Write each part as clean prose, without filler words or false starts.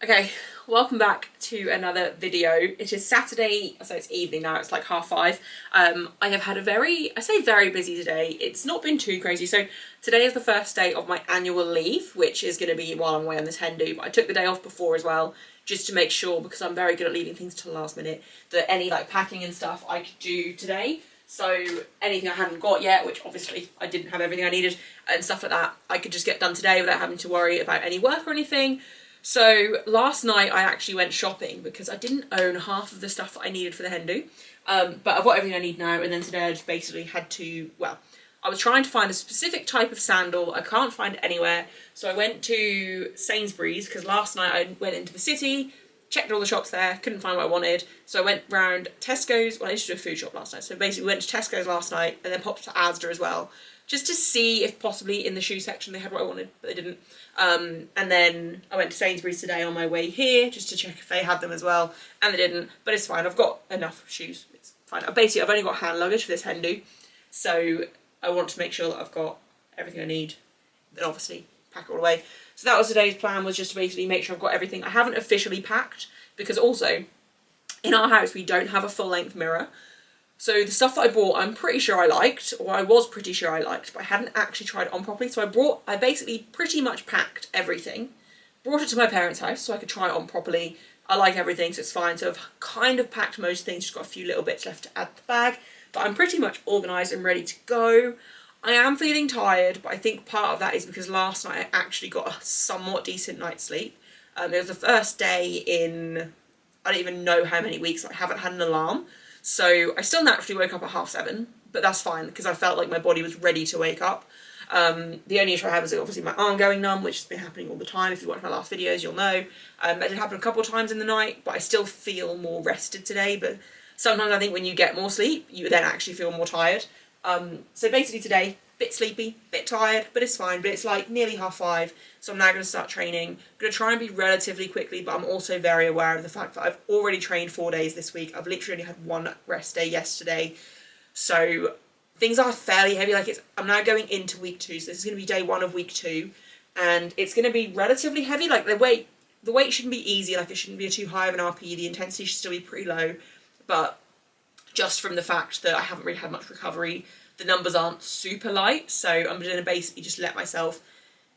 Okay, welcome back to another video. It is Saturday, so it's evening now, it's like 5:30. I have had a very busy today. It's not been too crazy. So today is the first day of my annual leave, which is going to be while I'm away on this hen do, but I took the day off before as well, just to make sure, because I'm very good at leaving things to the last minute, that any like packing and stuff I could do today. So anything I hadn't got yet, which obviously I didn't have everything I needed and stuff like that, I could just get done today without having to worry about any work or anything. So last night I actually went shopping because I didn't own half of the stuff that I needed for the hen do. But I've got everything I need now, and then today I just basically had to, I was trying to find a specific type of sandal. I can't find it anywhere. So I went to Sainsbury's because last night I went into the city, checked all the shops there, couldn't find what I wanted. So I went round Tesco's, I used to do a food shop last night. So basically went to Tesco's last night and then popped to Asda as well, just to see if possibly in the shoe section they had what I wanted, but they didn't. And then I went to Sainsbury's today on my way here just to check if they had them as well, and they didn't, but it's fine. I've got enough shoes, it's fine. Basically, I've only got hand luggage for this hen do, so I want to make sure that I've got everything I need, then obviously pack it all away. So that was today's plan, was just to basically make sure I've got everything. I haven't officially packed, because also, in our house we don't have a full-length mirror. So the stuff that I bought, I'm pretty sure I liked, or I was pretty sure I liked, but I hadn't actually tried it on properly. So I basically pretty much packed everything, brought it to my parents' house so I could try it on properly. I like everything, so it's fine. So I've kind of packed most things, just got a few little bits left to add to the bag, but I'm pretty much organised and ready to go. I am feeling tired, but I think part of that is because last night I actually got a somewhat decent night's sleep. It was the first day in, I don't even know how many weeks, I haven't had an alarm. So I still naturally woke up at 7:30, but that's fine because I felt like my body was ready to wake up. The only issue I had was obviously my arm going numb, which has been happening all the time. If you watch my last videos, you'll know. That did happen a couple of times in the night, but I still feel more rested today. But sometimes I think when you get more sleep, you then actually feel more tired. So basically today, bit sleepy, bit tired, but it's fine. But it's like nearly 5:30, so I'm now going to start training. I'm going to try and be relatively quickly, but I'm also very aware of the fact that I've already trained 4 days this week. I've literally only had one rest day yesterday, so things are fairly heavy. I'm now going into week 2, so this is going to be day 1 of week 2, and it's going to be relatively heavy. Like the weight shouldn't be easy. Like it shouldn't be too high of an RP. The intensity should still be pretty low, but just from the fact that I haven't really had much recovery, the numbers aren't super light, so I'm going to basically just let myself,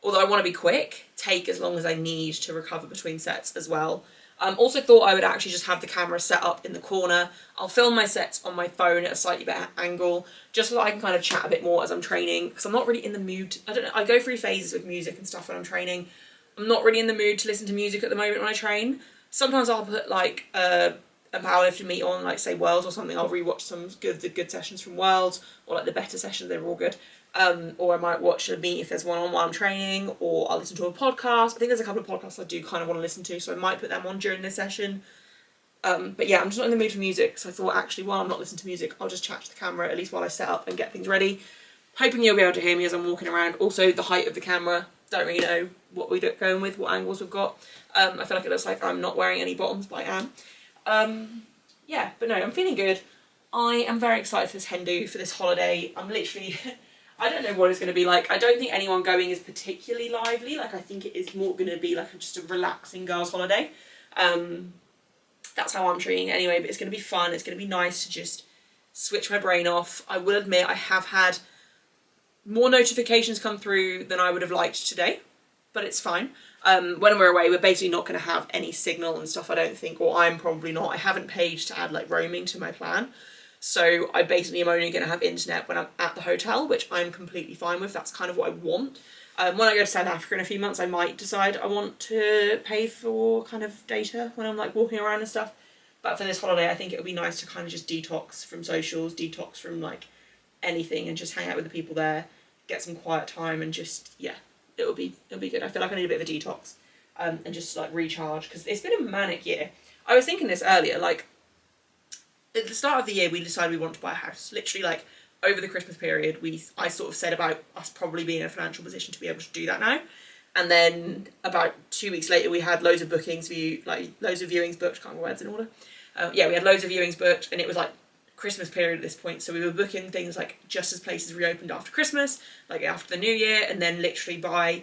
although I want to be quick, take as long as I need to recover between sets as well. Also thought I would actually just have the camera set up in the corner. I'll film my sets on my phone at a slightly better angle, just so that I can kind of chat a bit more as I'm training, because I'm not really in the mood. I don't know, I go through phases with music and stuff when I'm training. I'm not really in the mood to listen to music at the moment when I train. Sometimes I'll put like a powerlifting meet on, like say Worlds or something. I'll rewatch some good sessions from Worlds, or like the better sessions, they were all good. Or I might watch a meet if there's one on while I'm training, or I'll listen to a podcast. I think there's a couple of podcasts I do kind of want to listen to, so I might put them on during this session. But yeah, I'm just not in the mood for music, so I thought actually while I'm not listening to music, I'll just chat to the camera, at least while I set up and get things ready. Hoping you'll be able to hear me as I'm walking around. Also, the height of the camera, don't really know what we're going with, what angles we've got. I feel like it looks like I'm not wearing any bottoms, but I am. Yeah, but no, I'm feeling good. I am very excited for this hen do, for this holiday. I'm literally, I don't know what it's going to be like. I don't think anyone going is particularly lively. Like, I think it is more going to be like just a relaxing girls' holiday. That's how I'm treating it anyway, but it's going to be fun. It's going to be nice to just switch my brain off. I will admit I have had more notifications come through than I would have liked today, but it's fine. When we're away, we're basically not going to have any signal and stuff, I don't think, or I'm probably not. I haven't paid to add like roaming to my plan, so I basically am only going to have internet when I'm at the hotel, which I'm completely fine with. That's kind of what I want. When I go to South Africa in a few months, I might decide I want to pay for kind of data when I'm like walking around and stuff, but for this holiday I think it would be nice to kind of just detox from socials, detox from like anything, and just hang out with the people there, get some quiet time, and just, yeah, it'll be good. I feel like I need a bit of a detox, and just like recharge, because it's been a manic year. I was thinking this earlier, like at the start of the year we decided we wanted to buy a house. Literally like over the Christmas period I sort of said about us probably being in a financial position to be able to do that now, and then about 2 weeks later we had loads of bookings, loads of viewings booked. Can't remember words in order. Yeah, we had loads of viewings booked, and it was like Christmas period at this point, so we were booking things like just as places reopened after Christmas, like after the new year, and then literally by,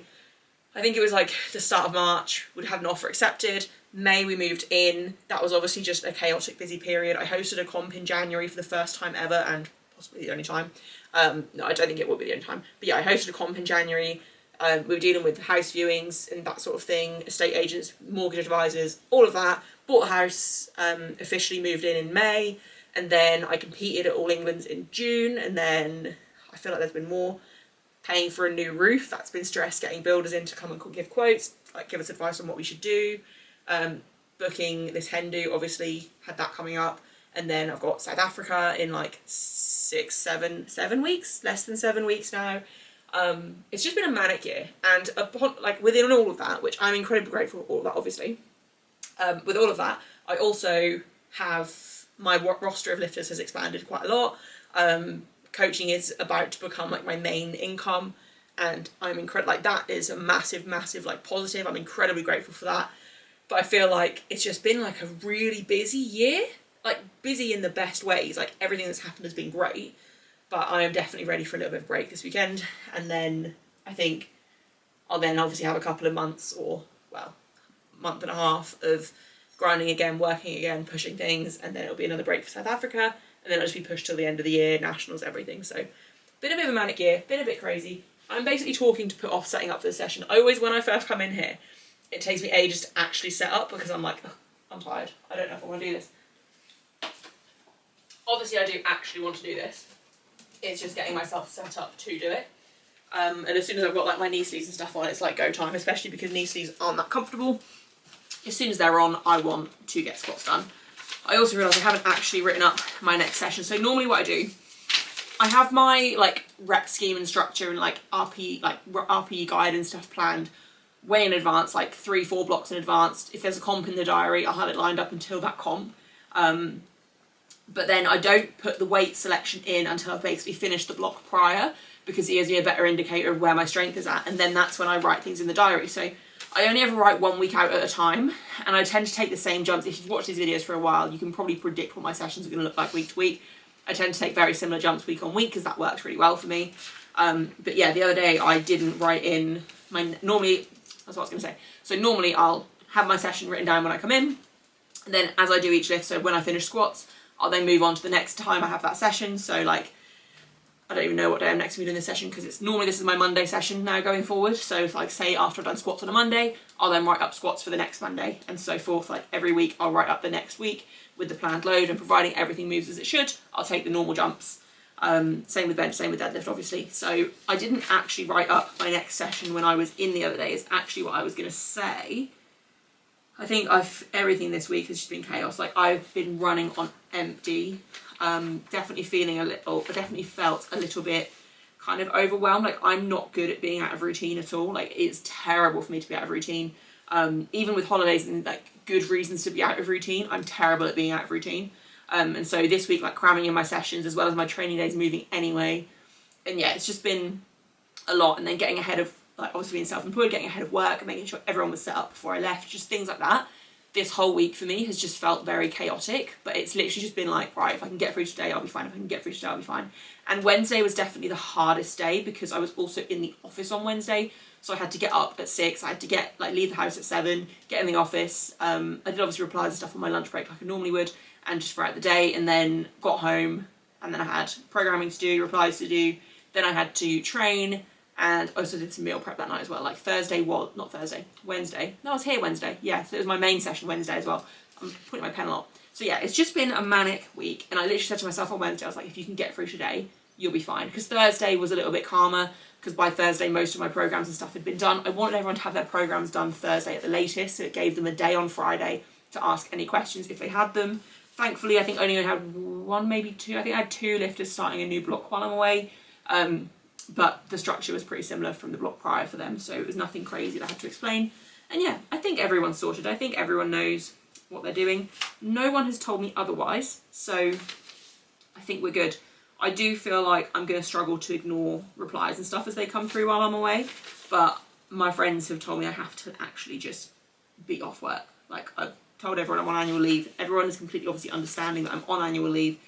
I think it was like the start of March, we'd have an offer accepted, May we moved in. That was obviously just a chaotic, busy period. I hosted a comp in January for the first time ever, and possibly the only time. No, I don't think it will be the only time. But yeah, I hosted a comp in January. We were dealing with house viewings and that sort of thing, estate agents, mortgage advisors, all of that. Bought a house, officially moved in May, and then I competed at All England's in June, and then I feel like there's been more. Paying for a new roof, that's been stress, getting builders in to come and give quotes, like give us advice on what we should do. Booking this hen do, obviously had that coming up, and then I've got South Africa in like 7 weeks, less than 7 weeks now. It's just been a manic year, and upon, like within all of that, which I'm incredibly grateful for all of that, obviously, with all of that, I also have my roster of lifters has expanded quite a lot. Coaching is about to become like my main income, and I'm incredible. Like that is a massive like positive. I'm incredibly grateful for that. But I feel like it's just been like a really busy year, like busy in the best ways. Like everything that's happened has been great, but I am definitely ready for a little bit of break this weekend. And then I think I'll then obviously have a couple of months, or well, month and a half of grinding again, working again, pushing things, and then it'll be another break for South Africa, and then it'll just be pushed till the end of the year, nationals, everything. So been a bit of a manic year, been a bit crazy. I'm basically talking to put off setting up for the session. I always, when I first come in here, it takes me ages to actually set up because I'm like, oh, I'm tired. I don't know if I want to do this. Obviously, I do actually want to do this. It's just getting myself set up to do it. And as soon as I've got like my knee sleeves and stuff on, it's like go time, especially because knee sleeves aren't that comfortable. As soon as they're on, I want to get squats done. I also realised I haven't actually written up my next session. So normally what I do, I have my like rep scheme and structure and like RPE guide and stuff planned way in advance, like 3-4 blocks in advance. If there's a comp in the diary, I'll have it lined up until that comp. But then I don't put the weight selection in until I've basically finished the block prior, because it gives me a better indicator of where my strength is at, and then that's when I write things in the diary. So I only ever write 1 week out at a time, and I tend to take the same jumps. If you've watched these videos for a while, you can probably predict what my sessions are going to look like week to week. I tend to take very similar jumps week on week because that works really well for me. But yeah, the other day I didn't write in my, normally, that's what I was going to say. So normally I'll have my session written down when I come in, and then as I do each lift, so when I finish squats, I'll then move on to the next time I have that session. So like, I don't even know what day I'm next to be doing this session, because it's normally, this is my Monday session now going forward. So if, like, say after I've done squats on a Monday, I'll then write up squats for the next Monday and so forth. Like every week I'll write up the next week with the planned load, and providing everything moves as it should, I'll take the normal jumps. Same with bench, same with deadlift, obviously. So I didn't actually write up my next session when I was in the other day, is actually what I was going to say. I think everything this week has just been chaos. Like I've been running on empty. Definitely felt a little bit kind of overwhelmed. Like I'm not good at being out of routine at all. Like it's terrible for me to be out of routine. Even with holidays and like good reasons to be out of routine, I'm terrible at being out of routine. And so this week, like cramming in my sessions as well as my training days moving anyway. And yeah, it's just been a lot. And then getting ahead of, like obviously being self-employed, getting ahead of work and making sure everyone was set up before I left, just things like that. This whole week for me has just felt very chaotic, but it's literally just been like, right, if I can get through today, I'll be fine. If I can get through today, I'll be fine. And Wednesday was definitely the hardest day because I was also in the office on Wednesday. So I had to get up at 6. I had to leave the house at 7, get in the office. I did obviously replies and stuff on my lunch break like I normally would, and just throughout the day, and then got home, and then I had programming to do, replies to do. Then I had to train, and also did some meal prep that night as well. Like Wednesday. No, I was here Wednesday. Yeah, so it was my main session Wednesday as well. I'm putting my pen a lot. So yeah, it's just been a manic week. And I literally said to myself on Wednesday, I was like, if you can get through today, you'll be fine. Because Thursday was a little bit calmer, because by Thursday, most of my programs and stuff had been done. I wanted everyone to have their programs done Thursday at the latest, so it gave them a day on Friday to ask any questions if they had them. Thankfully, I think only I had 1, maybe 2. I think I had 2 lifters starting a new block while I'm away. But the structure was pretty similar from the block prior for them, so it was nothing crazy that I had to explain. And yeah, I think everyone's sorted. I think everyone knows what they're doing. No one has told me otherwise, so I think we're good. I do feel like I'm going to struggle to ignore replies and stuff as they come through while I'm away, but my friends have told me I have to actually just be off work. Like, I've told everyone I'm on annual leave. Everyone is completely obviously understanding that I'm on annual leave.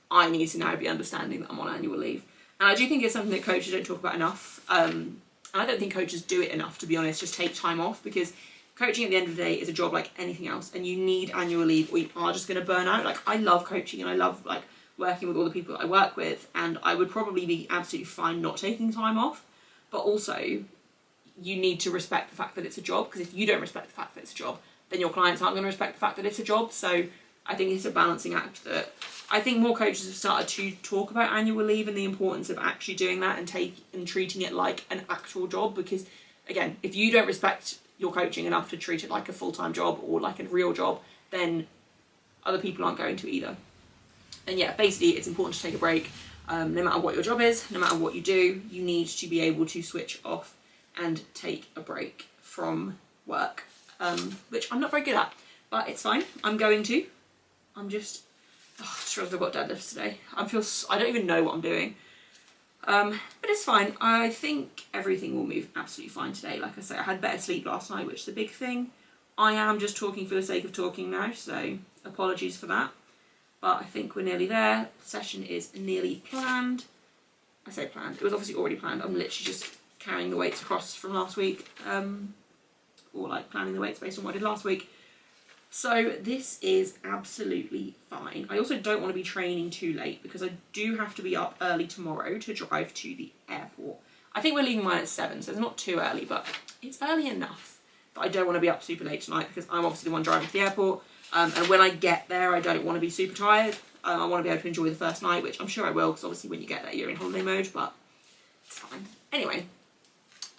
I need to now be understanding that I'm on annual leave. And I do think it's something that coaches don't talk about enough. And I don't think coaches do it enough, to be honest, just take time off, because Coaching at the end of the day is a job like anything else, and you need annual leave or you are just going to burn out. Like, I love coaching and I love like working with all the people that I work with, and I would probably be absolutely fine not taking time off, but also you need to respect the fact that it's a job, because if you don't respect the fact that it's a job, then your clients aren't going to respect the fact that it's a job. So I think it's a balancing act that I think more coaches have started to talk about annual leave and the importance of actually doing that and treating it like an actual job, because again, if you don't respect your coaching enough to treat it like a full-time job or like a real job, then other people aren't going to either. And yeah, basically it's important to take a break. No matter what your job is, no matter what you do, you need to be able to switch off and take a break from work, which I'm not very good at, but it's fine. I'm going to. I'm just, I just realised I've got deadlifts today. I don't even know what I'm doing. But it's fine. I think everything will move absolutely fine today. Like I say, I had better sleep last night, which is a big thing. I am just talking for the sake of talking now, so apologies for that. But I think we're nearly there. The session is nearly planned. I say planned. It was obviously already planned. I'm literally just carrying the weights across from last week. Or like planning the weights based on what I did last week. So this is absolutely fine. I also don't want to be training too late because I do have to be up early tomorrow to drive to the airport. I think we're leaving mine at 7, so it's not too early, but it's early enough that I don't want to be up super late tonight because I'm obviously the one driving to the airport. And when I get there, I don't want to be super tired. I want to be able to enjoy the first night, which I'm sure I will, because obviously when you get there, you're in holiday mode, but it's fine. Anyway,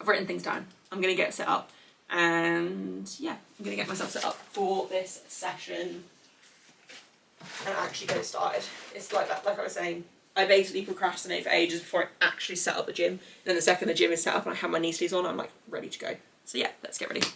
I've written things down. I'm going to get set up. And yeah, I'm going to get myself set up for this session and actually get it started. It's like that, like I was saying, I basically procrastinate for ages before I actually set up the gym. And then the second the gym is set up and I have my knee sleeves on, I'm like ready to go. So yeah, let's get ready.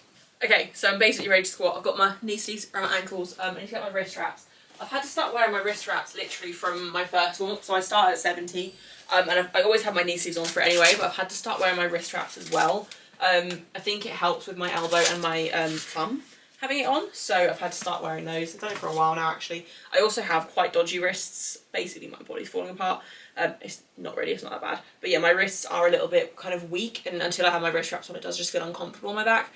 Okay, so I'm basically ready to squat. I've got my knee sleeves around my ankles. I need to get my wrist wraps. I've had to start wearing my wrist wraps literally from my first warm-up, so I started at 70. And I always have my knee sleeves on for it anyway, but I've had to start wearing my wrist wraps as well. I think it helps with my elbow and my thumb having it on, so I've had to start wearing those. I've done it for a while now actually. I also have quite dodgy wrists. Basically my body's falling apart. It's not really, it's not that bad. But yeah, my wrists are a little bit kind of weak, and until I have my wrist wraps on it does just feel uncomfortable on my back.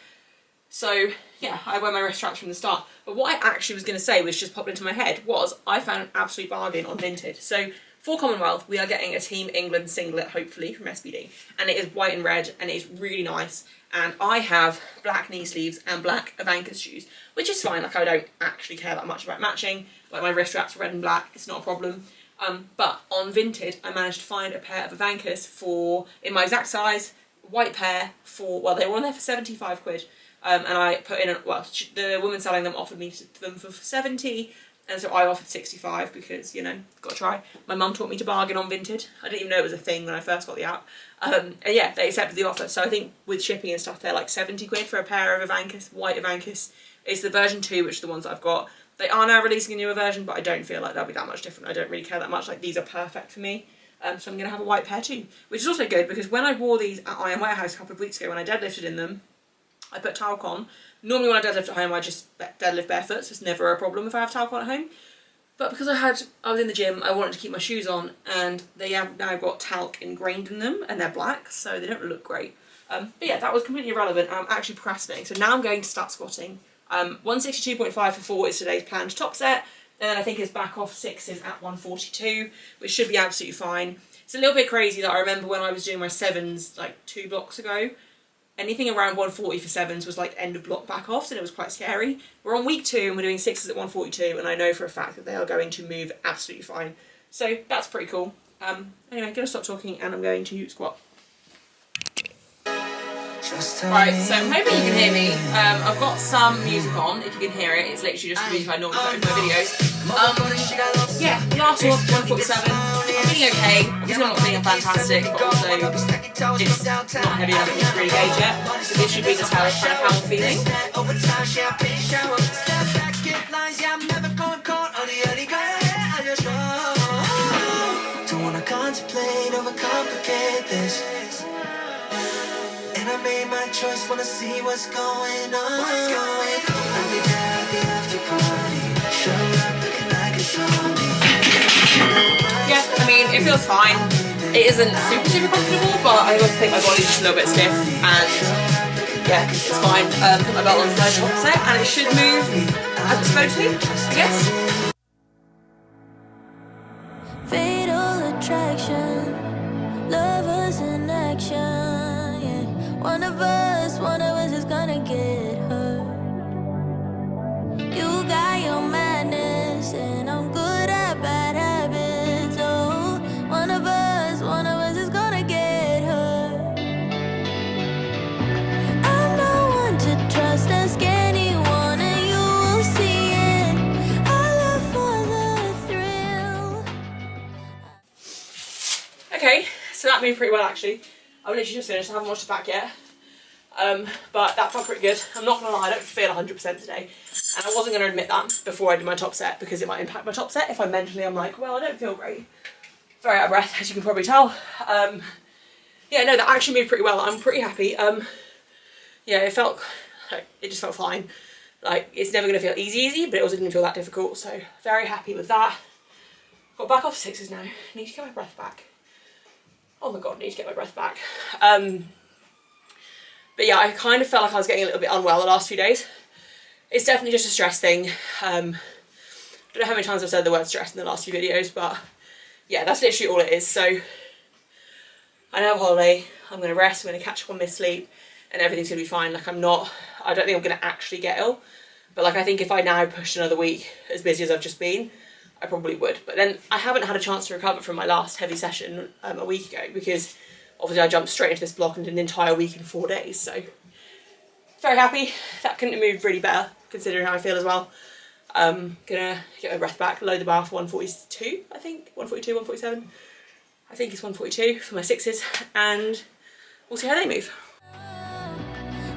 So yeah, I wear my wrist straps from the start. But what I actually was going to say, which just popped into my head, was I found an absolute bargain on Vinted. So for Commonwealth, we are getting a Team England singlet, hopefully, from SBD. And it is white and red, and it is really nice. And I have black knee sleeves and black Avankas shoes, which is fine. Like, I don't actually care that much about matching. Like, my wrist straps are red and black. It's not a problem. But on Vinted, I managed to find a pair of Avankas in my exact size, white pair well, they were on there for 75 quid. And I put in, the woman selling them offered me them for 70, and so I offered 65 because, you know, got to try. My mum taught me to bargain on Vinted. I didn't even know it was a thing when I first got the app. And yeah, they accepted the offer. So I think with shipping and stuff, they're like 70 quid for a pair of Avankas, white Avankas. It's the version 2, which are the ones that I've got. They are now releasing a newer version, but I don't feel like they'll be that much different. I don't really care that much. Like, these are perfect for me. So I'm going to have a white pair too, which is also good because when I wore these at Iron Warehouse a couple of weeks ago when I deadlifted in them, I put talc on. Normally when I deadlift at home, I just deadlift barefoot, so it's never a problem if I have talc on at home. But because I was in the gym, I wanted to keep my shoes on, and they have now got talc ingrained in them, and they're black, so they don't look great. But yeah, that was completely irrelevant. I'm actually procrastinating, so now I'm going to start squatting. 162.5 for 4 is today's planned top set, and then I think his back off 6 is at 142, which should be absolutely fine. It's a little bit crazy that I remember when I was doing my 7s like 2 blocks ago, anything around 140 for 7s was like end of block back offs, and it was quite scary. We're on week 2 and we're doing 6s at 142, and I know for a fact that they are going to move absolutely fine. So that's pretty cool. Anyway, I'm going to stop talking and I'm going to squat. Right, so I'm hoping you can hear me. I've got some music on, if you can hear it. It's literally just the music I normally put in my videos. Yeah, last one, 147. I'm feeling okay. Obviously I'm not feeling fantastic, but also it's not heavy enough for me to really gauge yet. So this should be the tell kind of how I'm feeling. Don't wanna contemplate, overcomplicate this. And I made my choice, wanna see what's going on. I'll be there at the after party. Show up looking like a zombie. Yeah, I mean, it feels fine. It isn't super comfortable, but I also think my body's just a little bit stiff, and yeah, it's fine. Put my belt on my top set and it should move as it's supposed to, I guess. Fatal attraction, lovers in action, yeah. One of us is gonna get hurt. You got your madness and I'm good at bad habits. Oh, one of us is gonna get hurt. I'm no one to trust, ask anyone and you will see it. I live for the thrill. Okay, so that moved pretty well actually. I've literally just finished, I haven't watched it back yet. But that felt pretty good. I'm not gonna lie, I don't feel 100% today. And I wasn't gonna admit that before I did my top set because it might impact my top set if I mentally I'm like, well, I don't feel great. Very out of breath, as you can probably tell. Yeah, no, that actually moved pretty well. I'm pretty happy. Yeah, it felt, like, it just felt fine. Like, it's never gonna feel easy, but it also didn't feel that difficult. So, very happy with that. Got back off sixes now. Need to get my breath back. Oh my God, need to get my breath back. But yeah, I kind of felt like I was getting a little bit unwell the last few days. It's definitely just a stress thing. I don't know how many times I've said the word stress in the last few videos, but yeah, that's literally all it is. So I have a holiday, I'm going to rest, I'm going to catch up on my sleep, and everything's going to be fine. Like I don't think I'm going to actually get ill, but like I think if I now pushed another week as busy as I've just been, I probably would. But then I haven't had a chance to recover from my last heavy session a week ago because obviously I jumped straight into this block and did an entire week in 4 days. So very happy. That couldn't have moved really better considering how I feel as well. Gonna get my breath back, load the bar for 142, I think. 142, 147. I think it's 142 for my sixes and we'll see how they move.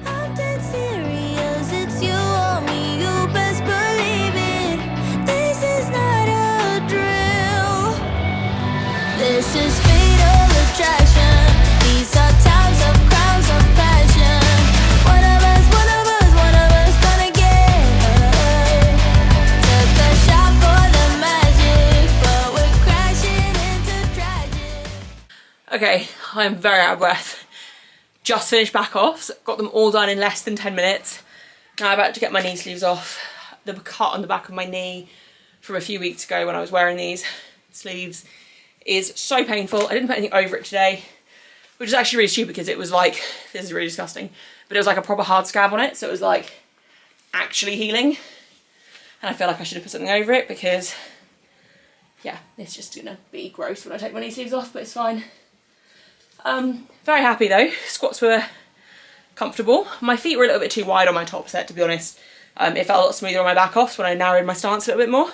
I'm dead serious, it's you or me, you best believe it. This is not a drill. This is fatal attraction. These are times of crowns of passion. One of us gonna get hurt. Took a shot for the magic, but we're crashing into tragic. Okay, I'm very out of breath. Just finished back offs, got them all done in less than 10 minutes. Now I'm about to get my knee sleeves off. The cut on the back of my knee from a few weeks ago when I was wearing these sleeves is so painful. I didn't put anything over it today, which is actually really stupid because it was like, this is really disgusting, but it was like a proper hard scab on it, so it was like actually healing. And I feel like I should have put something over it because, yeah, it's just gonna be gross when I take my knee sleeves off, but it's fine. Very happy though. Squats were comfortable. My feet were a little bit too wide on my top set, to be honest. It felt a lot smoother on my back offs when I narrowed my stance a little bit more,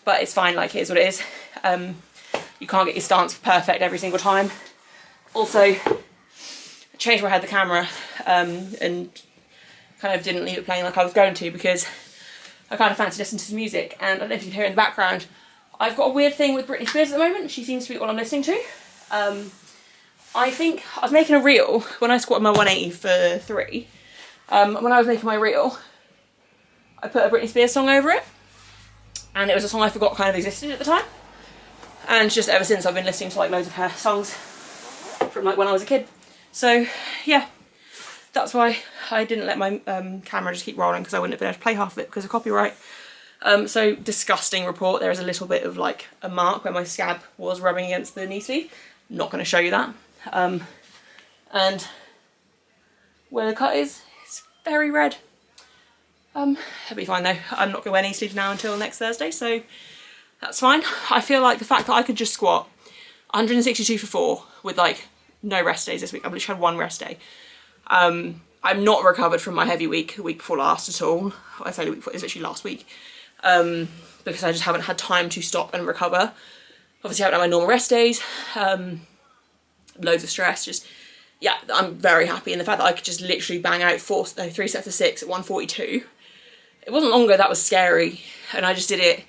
but it's fine, like it is what it is. You can't get your stance perfect every single time. Also, I changed where I had the camera and kind of didn't leave it playing like I was going to because I kind of fancy listening to some music, and I don't know if you can hear in the background, I've got a weird thing with Britney Spears at the moment. She seems to be what I'm listening to. I think I was making a reel when I squatted my 180 for 3. When I was making my reel, I put a Britney Spears song over it, and it was a song I forgot kind of existed at the time. And just ever since I've been listening to like loads of her songs from like when I was a kid. So yeah, that's why I didn't let my camera just keep rolling because I wouldn't have been able to play half of it because of copyright. So disgusting report. There is a little bit of like a mark where my scab was rubbing against the knee sleeve. Not going to show you that. And where the cut is, it's very red. It'll be fine though. I'm not going to wear knee sleeves now until next Thursday, so that's fine. I feel like the fact that I could just squat 162 for 4 with like no rest days this week. I've literally had 1 rest day. I'm not recovered from my heavy week, the week before last at all. I say the week before, it's literally last week. Because I just haven't had time to stop and recover. Obviously I haven't had my normal rest days. Loads of stress, just, yeah, I'm very happy. And the fact that I could just literally bang out 3 sets of 6 at 142. It wasn't long ago that was scary. And I just did it,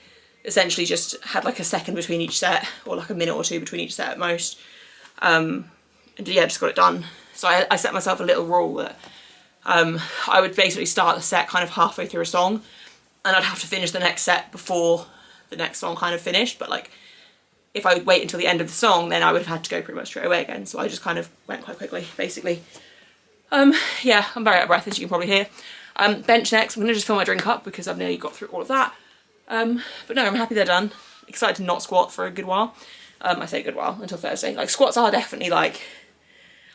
essentially just had like a second between each set, or like a minute or 2 between each set at most. And yeah, just got it done. So I set myself a little rule that I would basically start the set kind of halfway through a song, and I'd have to finish the next set before the next song kind of finished. But like, if I would wait until the end of the song, then I would have had to go pretty much straight away again. So I just kind of went quite quickly, basically. Yeah, I'm very out of breath, as you can probably hear. Bench next. I'm going to just fill my drink up because I've nearly got through all of that. But no, I'm happy they're done. Excited to not squat for a good while. I say a good while, until Thursday. Like, squats are definitely, like,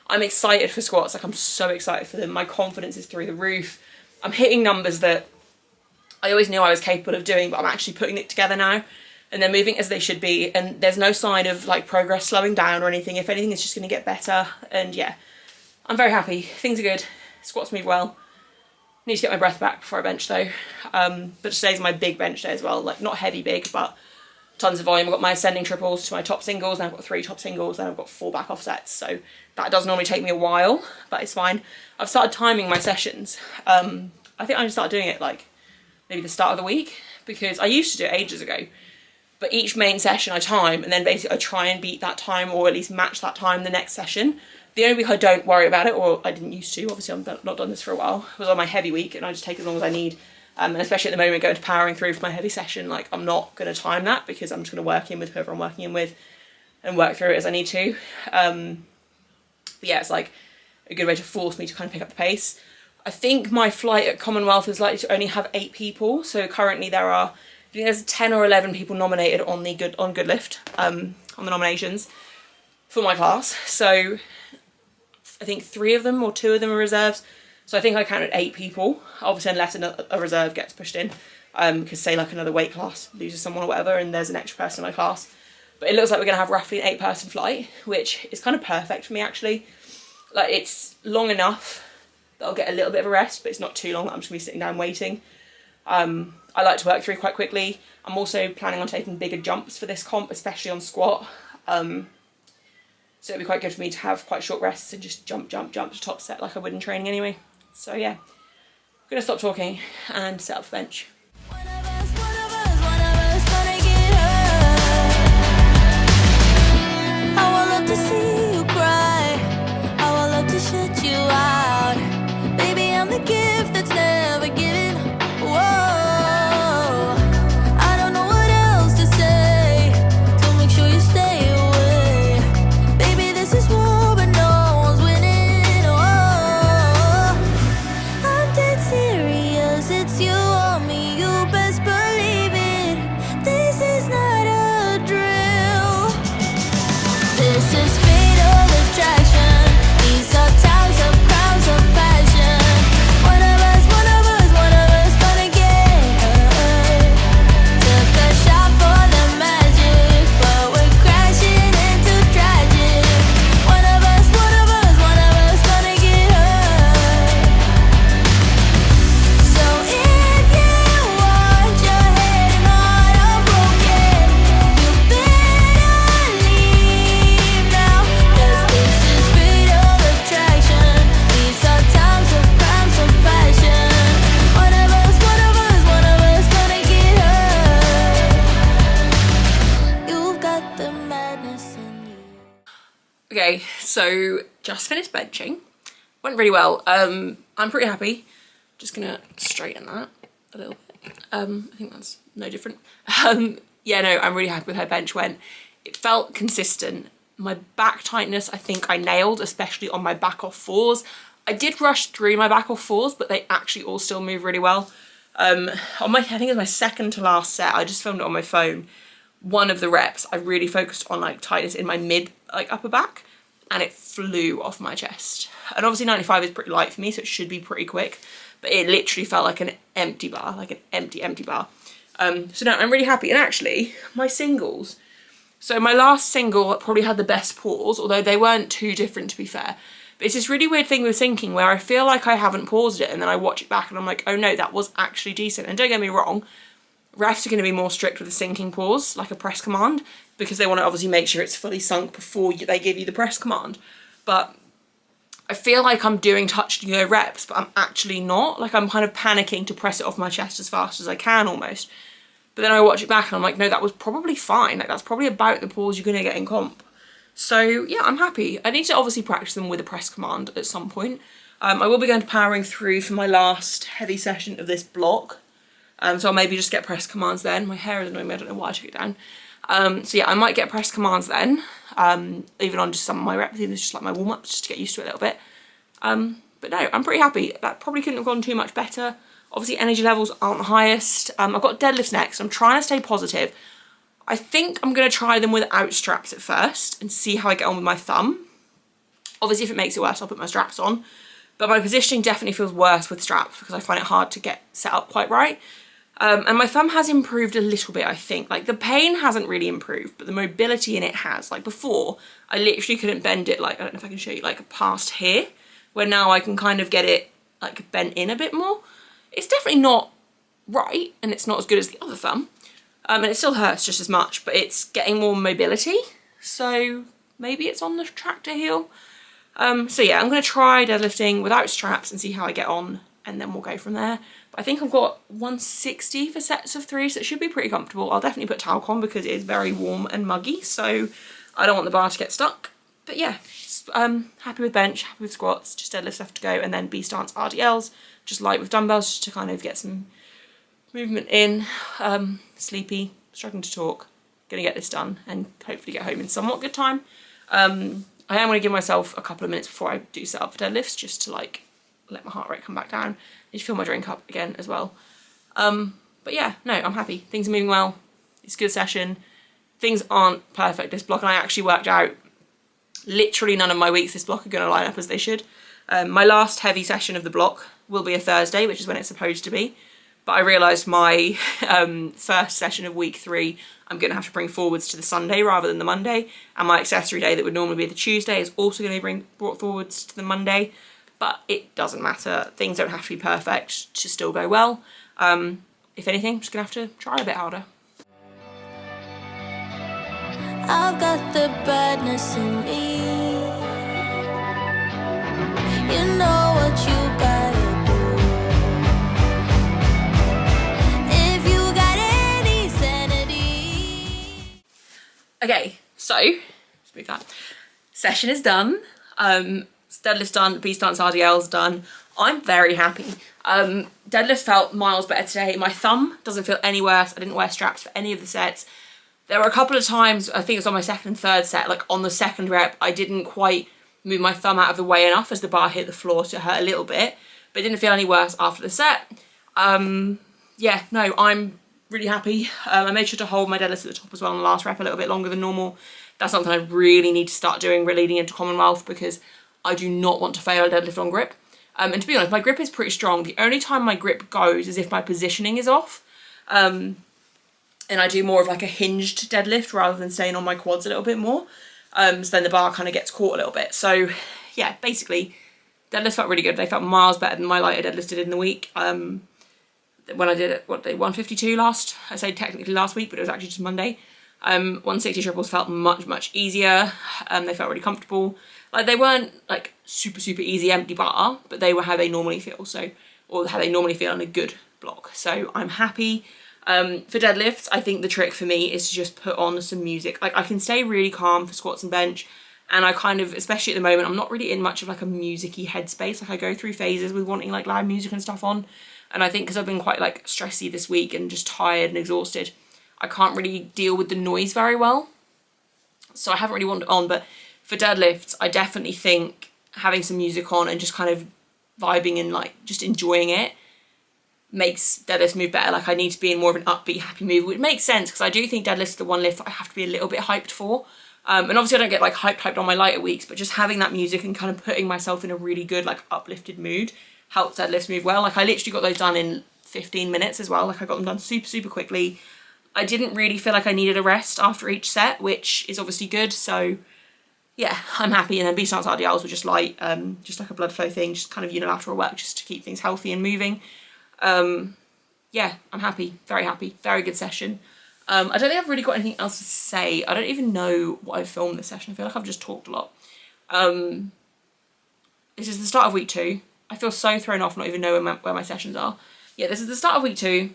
I'm excited for squats. Like, I'm so excited for them. My confidence is through the roof. I'm hitting numbers that I always knew I was capable of doing, but I'm actually putting it together now. And they're moving as they should be. And there's no sign of, like, progress slowing down or anything. If anything, it's just going to get better. And yeah, I'm very happy. Things are good. Squats move well. Need to get my breath back before I bench though. But today's my big bench day as well. Like, not heavy big, but tons of volume. I've got my ascending triples to my top singles, and I've got 3 top singles, and I've got 4 back offsets. So that does normally take me a while, but it's fine. I've started timing my sessions. I think I just started doing it like maybe the start of the week, because I used to do it ages ago. But each main session I time, and then basically I try and beat that time, or at least match that time the next session. The only week I don't worry about it, or I didn't used to, obviously I've not done this for a while, was on my heavy week, and I just take as long as I need. And especially at the moment, going to powering through for my heavy session, like, I'm not going to time that, because I'm just going to work in with whoever I'm working in with and work through it as I need to. But yeah, it's like a good way to force me to kind of pick up the pace. I think my flight at Commonwealth is likely to only have 8 people. So currently I think there's 10 or 11 people nominated on the Good Lift, on the nominations for my class. So I think 3 of them or 2 of them are reserves. So I think I counted 8 people, obviously unless a reserve gets pushed in, because say like another weight class loses someone or whatever and there's an extra person in my class. But it looks like we're going to have roughly an 8-person flight, which is kind of perfect for me actually. Like, it's long enough that I'll get a little bit of a rest, but it's not too long that I'm just going to be sitting down waiting. I like to work through quite quickly. I'm also planning on taking bigger jumps for this comp, especially on squat. So it'd be quite good for me to have quite short rests and just jump to top set like I would in training anyway. So yeah, I'm going to stop talking and set up the bench. One of us gonna get hurt. I would love to see you cry. I would love to shut you out. Baby, I'm the gift that's never given. Whoa, I don't know what else to say, so make sure you stay away. Baby, this is war, but no one's winning. Whoa, I'm dead serious. It's you or me. You best believe it. This is not a drill. This is fatal attraction. These are times of crowds of passion. One of us gonna get hurt. Took a shot for the magic, but we're crashing into tragic. One of us gonna get hurt. So if you want your head and heart unbroken, you better leave now, 'cause this is fatal attraction. These are times of crimes of passion. One of us gonna get hurt. You've got the madness in you. Okay, so just finished benching. Went really well. I'm pretty happy. Just gonna straighten that a little bit. I think that's no different. Yeah, no, I'm really happy with how bench went. It felt consistent. My back tightness, I think I nailed, especially on my back off 4s. I did rush through my back off 4s, but they actually all still move really well. I think it was my second to last set. I just filmed it on my phone. One of the reps, I really focused on like tightness in my upper back, and it flew off my chest. And obviously 95 is pretty light for me, so it should be pretty quick, but it literally felt like an empty bar, like an empty bar. So no, I'm really happy. And actually, my singles, so my last single probably had the best pause, although they weren't too different to be fair. But it's this really weird thing with syncing where I feel like I haven't paused it, and then I watch it back and I'm like, oh no, that was actually decent. And don't get me wrong, refs are going to be more strict with the syncing pause, like a press command, because they want to obviously make sure it's fully sunk before they give you the press command. But I feel like I'm doing touch to go reps, but I'm actually not. Like, I'm kind of panicking to press it off my chest as fast as I can almost. But then I watch it back and I'm like, no, that was probably fine. Like, that's probably about the pause you're going to get in comp. So yeah, I'm happy. I need to obviously practice them with a press command at some point. I will be going to powering through for my last heavy session of this block. So I'll maybe just get press commands then. My hair is annoying me, I don't know why I took it down. So yeah, I might get press commands then, even on just some of my reps, even just like my warm-ups, just to get used to it a little bit. But But no, I'm pretty happy. That probably couldn't have gone too much better. Obviously energy levels aren't the highest. I've got deadlifts next. I'm trying to stay positive. I think I'm going to try them without straps at first and see how I get on with my thumb. Obviously if it makes it worse, I'll put my straps on. But my positioning definitely feels worse with straps because I find it hard to get set up quite right. And my thumb has improved a little bit, I think. Like, the pain hasn't really improved, but the mobility in it has. Like, before, I literally couldn't bend it, like, I don't know if I can show you, like, past here, where now I can kind of get it, like, bent in a bit more. It's definitely not right, and it's not as good as the other thumb. And it still hurts just as much, but it's getting more mobility. So, maybe it's on the track to heal. So yeah, I'm going to try deadlifting without straps and see how I get on, and then we'll go from there. But I think I've got 160 for sets of 3, so it should be pretty comfortable. I'll definitely put talc on because it is very warm and muggy, so I don't want the bar to get stuck. But yeah, happy with bench, happy with squats, just deadlifts left to go, and then B stance RDLs, just light with dumbbells just to kind of get some movement in. Sleepy, struggling to talk, gonna get this done and hopefully get home in somewhat good time. I am going to give myself a couple of minutes before I do set up for deadlifts just to like let my heart rate come back down. I need to fill my drink up again as well. But yeah, no, I'm happy. Things are moving well. It's a good session. Things aren't perfect this block, and I actually worked out literally none of my weeks this block are going to line up as they should. My last heavy session of the block will be a Thursday, which is when it's supposed to be. But I realised my first session of week 3, I'm going to have to bring forwards to the Sunday rather than the Monday. And my accessory day that would normally be the Tuesday is also going to be brought forwards to the Monday. But it doesn't matter. Things don't have to be perfect to still go well. If anything, I'm just going to have to try a bit harder. I've got the badness in me. You know what you gotta do. If you got any sanity. Okay, so let's move that. Session is done. Deadlift's done, B stance RDL's done. I'm very happy. Deadlift felt miles better today. My thumb doesn't feel any worse. I didn't wear straps for any of the sets. There were a couple of times, I think it was on my second and third set, like on the second rep, I didn't quite move my thumb out of the way enough as the bar hit the floor to hurt a little bit, but it didn't feel any worse after the set. Yeah, no, I'm really happy. I made sure to hold my deadlift at the top as well on the last rep a little bit longer than normal. That's something I really need to start doing leading into Commonwealth because I do not want to fail a deadlift on grip. And to be honest, my grip is pretty strong. The only time my grip goes is if my positioning is off. And I do more of like a hinged deadlift rather than staying on my quads a little bit more. So then the bar kind of gets caught a little bit. So yeah, basically deadlifts felt really good. They felt miles better than my lighter deadlifts did in the week. When I did it, 152 last, I say technically last week, but it was actually just Monday. 160 triples felt much easier. They felt really comfortable. Like they weren't like super easy empty bar, but they were how they normally feel. So, or how they normally feel on a good block. So I'm happy. For deadlifts, I think the trick for me is to just put on some music. Like I can stay really calm for squats and bench, and I kind of, especially at the moment, I'm not really in much of like a music-y headspace. Like I go through phases with wanting like loud music and stuff on, and I think because I've been quite like stressy this week and just tired and exhausted, I can't really deal with the noise very well. So I haven't really wanted it on, but for deadlifts, I definitely think having some music on and just kind of vibing and like just enjoying it makes deadlifts move better. Like I need to be in more of an upbeat, happy mood, which makes sense because I do think deadlifts is the one lift I have to be a little bit hyped for. And obviously I don't get like hyped on my lighter weeks, but just having that music and kind of putting myself in a really good like uplifted mood helps deadlifts move well. Like I literally got those done in 15 minutes as well. Like I got them done super quickly. I didn't really feel like I needed a rest after each set, which is obviously good. So yeah, I'm happy. And then B stance RDLs were just light, just like a blood flow thing, just kind of unilateral work just to keep things healthy and moving. Yeah, I'm happy, very good session. I don't think I've really got anything else to say. I don't even know what I've filmed this session. I feel like I've just talked a lot. This is the start of week 2. I feel so thrown off not even knowing where my sessions are. Yeah, this is the start of week 2.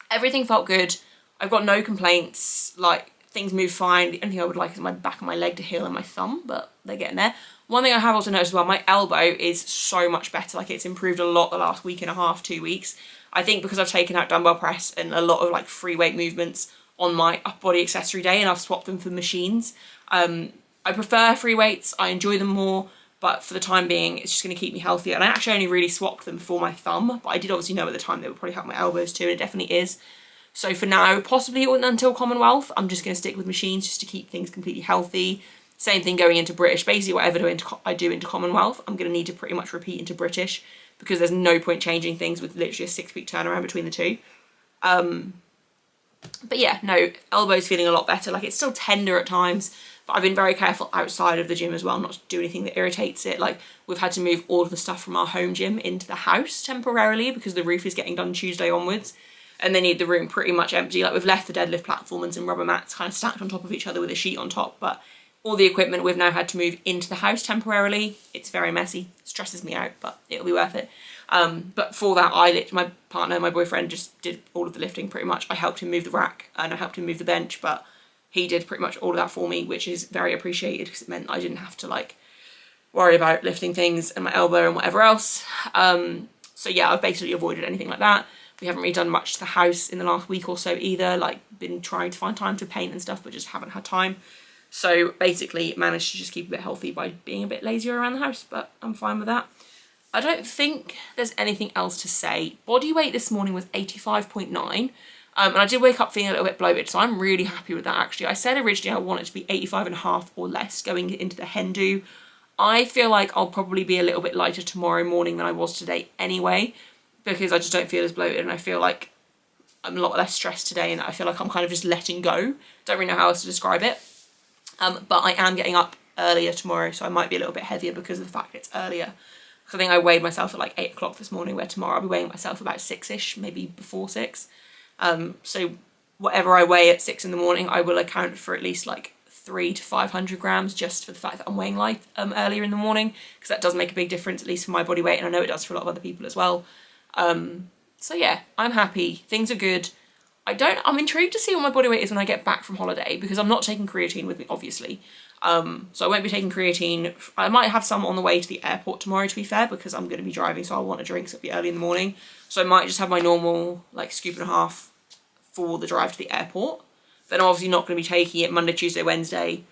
Everything felt good. I've got no complaints, like things move fine. The only thing I would like is my back and my leg to heal and my thumb, but they're getting there. One thing I have also noticed as well, my elbow is so much better. Like it's improved a lot the last week and a half, 2 weeks. I think because I've taken out dumbbell press and a lot of like free weight movements on my upper body accessory day and I've swapped them for machines. I prefer free weights. I enjoy them more, but for the time being, it's just going to keep me healthier. And I actually only really swapped them for my thumb, but I did obviously know at the time they would probably help my elbows too, and it definitely is. So for now, possibly until Commonwealth, I'm just going to stick with machines just to keep things completely healthy. Same thing going into British. Basically, whatever I do into Commonwealth, I'm going to need to pretty much repeat into British, because there's no point changing things with literally a 6-week turnaround between the two. But yeah, no, elbow's feeling a lot better. Like, it's still tender at times, but I've been very careful outside of the gym as well, not to do anything that irritates it. Like, we've had to move all of the stuff from our home gym into the house temporarily because the roof is getting done Tuesday onwards, and they need the room pretty much empty. Like, we've left the deadlift platform and some rubber mats kind of stacked on top of each other with a sheet on top, but all the equipment we've now had to move into the house temporarily. It's very messy, stresses me out, but it'll be worth it. But for that, my partner, my boyfriend, just did all of the lifting pretty much. I helped him move the rack and I helped him move the bench, but he did pretty much all of that for me, which is very appreciated because it meant I didn't have to like worry about lifting things and my elbow and whatever else. So yeah, I've basically avoided anything like that. We haven't really done much to the house in the last week or so either, like been trying to find time to paint and stuff, but just haven't had time. So basically managed to just keep a bit healthy by being a bit lazier around the house, but I'm fine with that. I don't think there's anything else to say. Body weight this morning was 85.9, and I did wake up feeling a little bit bloated, so I'm really happy with that actually. I said originally I wanted to be 85.5 or less going into the hen do. I feel like I'll probably be a little bit lighter tomorrow morning than I was today anyway, because I just don't feel as bloated, and I feel like I'm a lot less stressed today, and I feel like I'm kind of just letting go. Don't really know how else to describe it. But I am getting up earlier tomorrow, so I might be a little bit heavier because of the fact it's earlier. So I think I weighed myself at like 8 o'clock this morning, where tomorrow I'll be weighing myself about 6ish, maybe before 6. So whatever I weigh at 6 in the morning, I will account for at least like 300 to 500 grams just for the fact that I'm weighing light earlier in the morning, because that does make a big difference, at least for my body weight, and I know it does for a lot of other people as well. So yeah, I'm happy. Things are good. I'm intrigued to see what my body weight is when I get back from holiday, because I'm not taking creatine with me, obviously. So I won't be taking creatine. I might have some on the way to the airport tomorrow, to be fair, because I'm going to be driving, so I'll want a drink, so it'll be early in the morning. So I might just have my normal, like, scoop and a half for the drive to the airport. Then I'm obviously not going to be taking it Monday, Tuesday, Wednesday.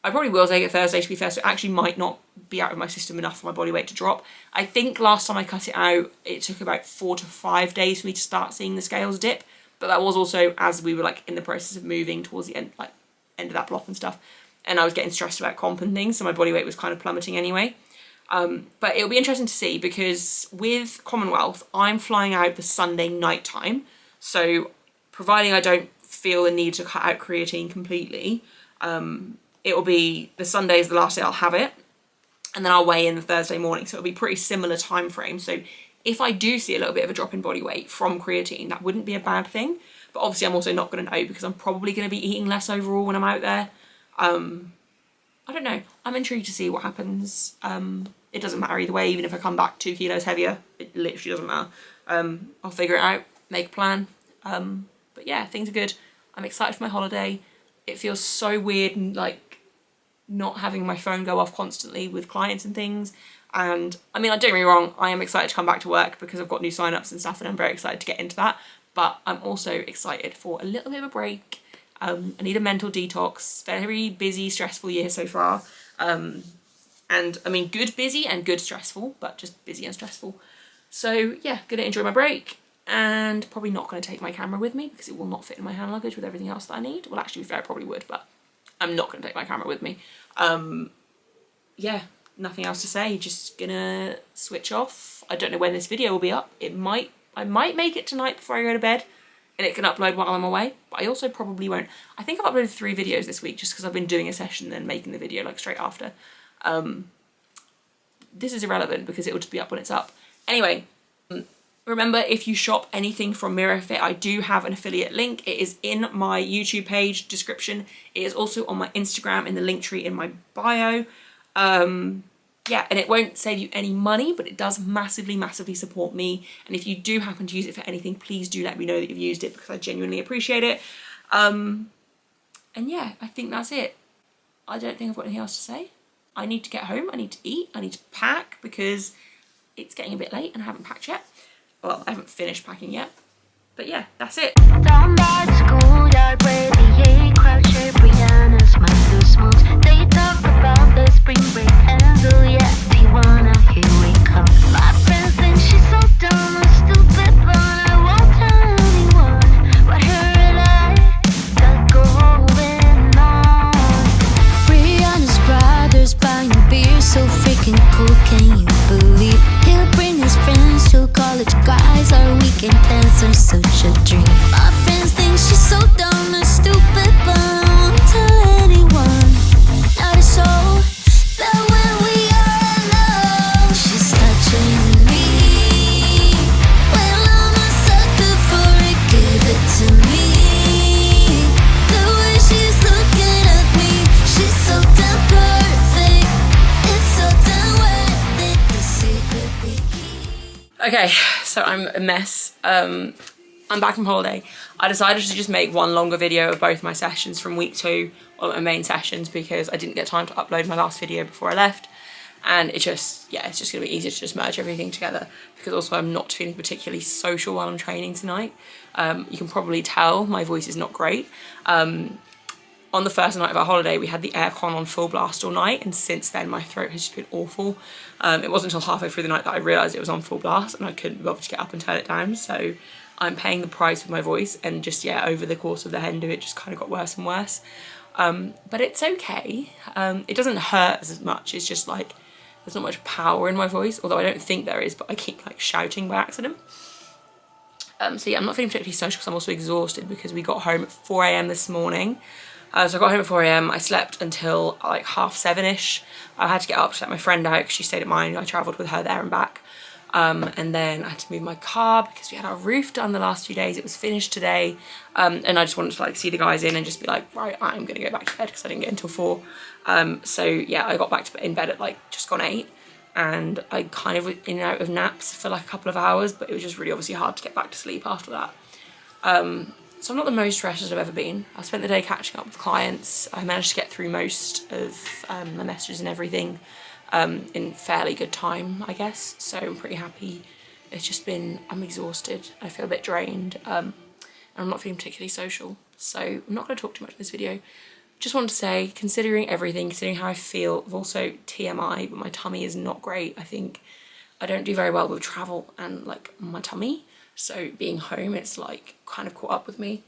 I probably will take it Thursday, to be fair, so it actually might not be out of my system enough for my body weight to drop. I think last time I cut it out, it took about 4 to 5 days for me to start seeing the scales dip. But that was also as we were like in the process of moving towards the end, like end of that block and stuff. And I was getting stressed about comp and things, so my body weight was kind of plummeting anyway. But it'll be interesting to see, because with Commonwealth, I'm flying out the Sunday night time. So providing I don't feel the need to cut out creatine completely, it will be the Sunday is the last day I'll have it. And then I'll weigh in the Thursday morning. So it'll be pretty similar time frame. So if I do see a little bit of a drop in body weight from creatine, that wouldn't be a bad thing. But obviously I'm also not going to know, because I'm probably going to be eating less overall when I'm out there. I don't know. I'm intrigued to see what happens. It doesn't matter either way, even if I come back 2 kilos heavier. It literally doesn't matter. I'll figure it out, make a plan. But yeah, things are good. I'm excited for my holiday. It feels so weird, like, not having my phone go off constantly with clients and things. And I mean, don't get me wrong, I am excited to come back to work because I've got new sign-ups and stuff, and I'm very excited to get into that. But I'm also excited for a little bit of a break. I need a mental detox. Very busy, stressful year so far. And I mean, good busy and good stressful, but just busy and stressful. So yeah, gonna enjoy my break, and probably not gonna take my camera with me because it will not fit in my hand luggage with everything else that I need. Well, actually, to be fair, I probably would, but I'm not gonna take my camera with me. Yeah. Nothing else to say, just gonna switch off. I don't know when this video will be up. I might make it tonight before I go to bed, and it can upload while I'm away, but I also probably won't. I think I've uploaded 3 videos this week just because I've been doing a session and then making the video like straight after. This is irrelevant because it will just be up when it's up. Anyway, remember, if you shop anything from MiraFit, I do have an affiliate link. It is in my YouTube page description. It is also on my Instagram in the link tree in my bio. Yeah, and it won't save you any money, but it does massively, massively support me. And if you do happen to use it for anything, please do let me know that you've used it, because I genuinely appreciate it. And yeah, I think that's it. I don't think I've got anything else to say. I need to get home, I need to eat, I need to pack, because it's getting a bit late and I haven't packed yet. Well, I haven't finished packing yet. But yeah, that's it. Down by the schoolyard where the A-crowd share Brianna's mind too smooth. They talk about the spring break handle, yeah. can you believe? He'll bring his friends to college guys. Our weekend plans are such a dream. My friends think she's so dumb and stupid, but I won't tell anyone. Not a soul that when we are alone, she's touching me. Well, I'm a sucker for it, give it to me. The way she's looking at me, she's so damn perfect. It's so damn worth it, the secret we keep. Okay, so I'm a mess. I'm back from holiday. I decided to just make one longer video of both my sessions from week 2, or my main sessions, because I didn't get time to upload my last video before I left. And it's just gonna be easier to just merge everything together, because also I'm not feeling particularly social while I'm training tonight. You can probably tell my voice is not great. On the first night of our holiday, we had the aircon on full blast all night, and since then my throat has just been awful. It wasn't until halfway through the night that I realised it was on full blast, and I couldn't be bothered to get up and turn it down, so I'm paying the price with my voice, and just, yeah, over the course of the end of it, just kind of got worse and worse. But it's okay. It doesn't hurt as much, it's just like, there's not much power in my voice, although I don't think there is, but I keep like shouting by accident. So yeah, I'm not feeling particularly social because I'm also exhausted because we got home at 4 AM this morning. So I got home at 4 AM, I slept until like 7:30ish. I had to get up to let my friend out because she stayed at mine. I travelled with her there and back. And then I had to move my car because we had our roof done the last few days. It was finished today. And I just wanted to like see the guys in and just be like, right, I'm gonna go back to bed because I didn't get until 4. So yeah, I got back in bed at like just gone 8. And I kind of was in and out of naps for like a couple of hours, but it was just really obviously hard to get back to sleep after that. So I'm not the most stressed as I've ever been. I spent the day catching up with clients. I managed to get through most of my messages and everything in fairly good time, I guess. So I'm pretty happy. It's just been, I'm exhausted. I feel a bit drained. And I'm not feeling particularly social. So I'm not going to talk too much in this video. Just wanted to say, considering everything, considering how I feel, I've also TMI, but my tummy is not great. I think I don't do very well with travel and like my tummy. So being home, it's like kind of caught up with me.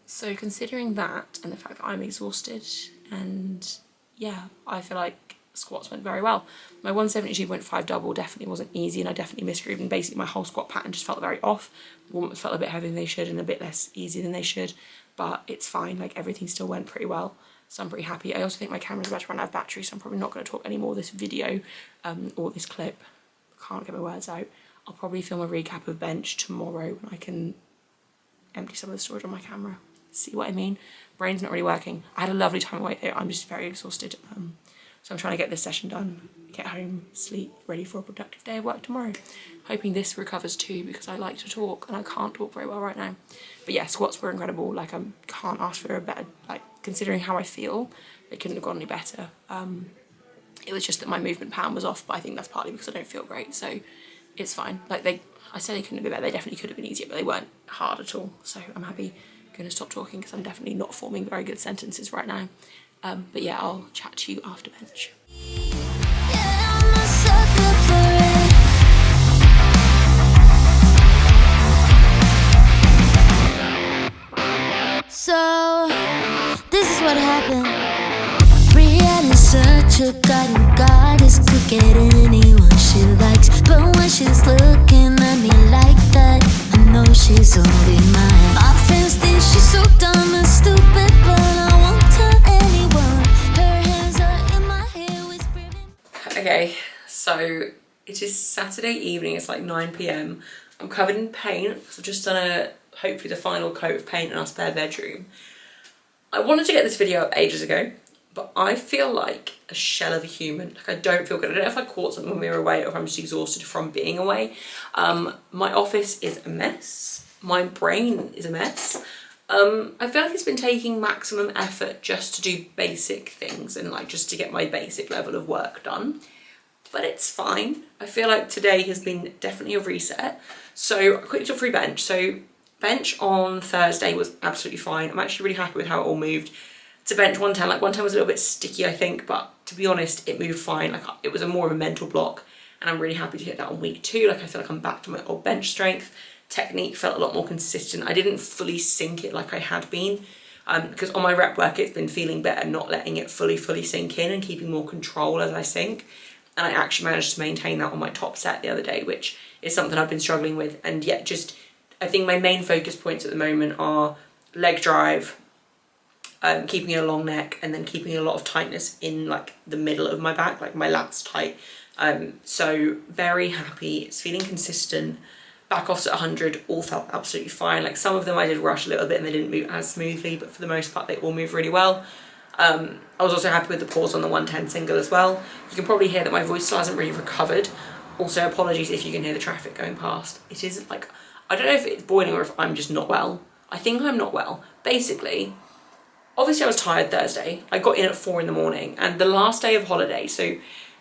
So considering that and the fact that I'm exhausted, and yeah, I feel like squats went very well. My 170 went 5 double, definitely wasn't easy, and I definitely misgrooved, and basically my whole squat pattern just felt very off. The warm-ups felt a bit heavier than they should and a bit less easy than they should, but it's fine, like everything still went pretty well. So I'm pretty happy. I also think my camera's about to run out of battery, so I'm probably not going to talk any more of this video or this clip. Can't get my words out. I'll probably film a recap of bench tomorrow when I can empty some of the storage on my camera. See what I mean? Brain's not really working. I had a lovely time away there. I'm just very exhausted. So I'm trying to get this session done, get home, sleep, ready for a productive day of work tomorrow. Hoping this recovers too, because I like to talk and I can't talk very well right now. But yeah, squats were incredible. Like, I can't ask for a better, like, considering how I feel, it couldn't have gone any better. It was just that my movement pattern was off, but I think that's partly because I don't feel great, so it's fine. Like, I say they couldn't have been better, they definitely could have been easier, but they weren't hard at all. So I'm happy. I'm going to stop talking because I'm definitely not forming very good sentences right now. But yeah, I'll chat to you after bench. Yeah, I'm a sucker for it. So, this is what happened. Brianna's such a guiding goddess, could get anyone she likes. But when she's looking at me like that, I know she's only mine. My friends think she's so dumb and stupid, but I won't tell anyone. Her hands are in my hair whispering. Okay, so it is Saturday evening, it's like 9 PM. I'm covered in paint, so I've just done hopefully the final coat of paint in our spare bedroom. I wanted to get this video up ages ago, but I feel like a shell of a human. Like, I don't feel good. I don't know if I caught something when we were away or if I'm just exhausted from being away. My office is a mess. My brain is a mess. I feel like it's been taking maximum effort just to do basic things and like just to get my basic level of work done. But it's fine. I feel like today has been definitely a reset. So I quickly took free bench. So bench on Thursday was absolutely fine. I'm actually really happy with how it all moved. To bench 110, like 110 was a little bit sticky, I think, but to be honest, it moved fine. Like, it was more of a mental block, and I'm really happy to hit that on week 2. Like, I feel like I'm back to my old bench strength. Technique felt a lot more consistent. I didn't fully sink it like I had been, because on my rep work, it's been feeling better, not letting it fully sink in and keeping more control as I sink. and I actually managed to maintain that on my top set the other day, which is something I've been struggling with. And yet just, I think my main focus points at the moment are leg drive, keeping a long neck, and then keeping a lot of tightness in like the middle of my back, like my lats tight. So very happy, it's feeling consistent. Back offs at 100 all felt absolutely fine. Like some of them I did rush a little bit and they didn't move as smoothly, but for the most part they all move really well. I was also happy with the pause on the 110 single as well. You can probably hear that my voice still hasn't really recovered. Also apologies if you can hear the traffic going past. It is like, I don't know if it's boiling or if I'm just not well. I think I'm not well. Basically, obviously I was tired Thursday. I got in at 4 in the morning, and the last day of holiday, so